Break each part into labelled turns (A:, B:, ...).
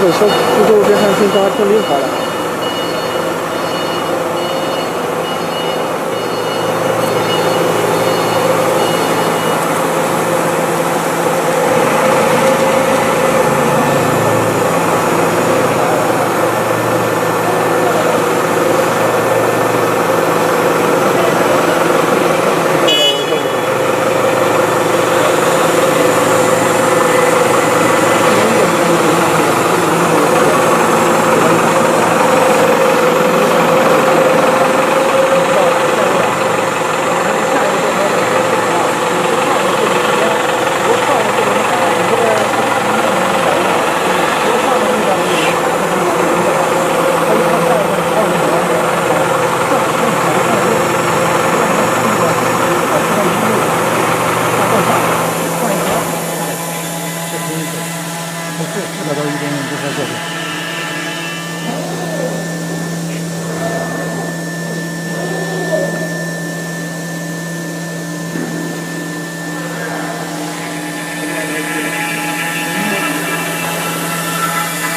A: 把小土豆变成小挺灵活了。这都一定不合适的。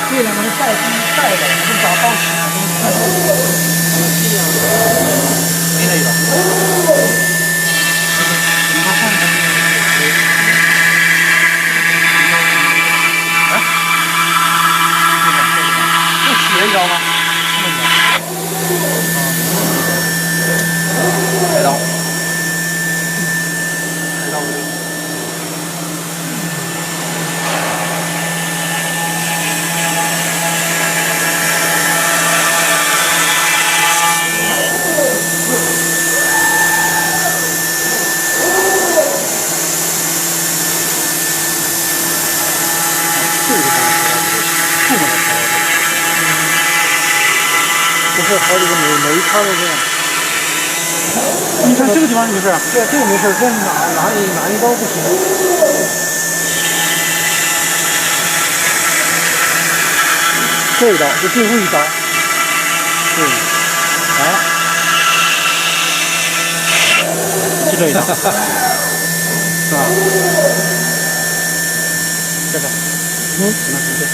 A: 对了，能带的，能找到没那个。你知道吗？开刀，开刀。不是好几个每一块都这样。你看这个地方没事，对，这个没事，这哪一刀不行？这一刀是最后一刀。对，啊，就这一刀，是吧？这个，那是这个。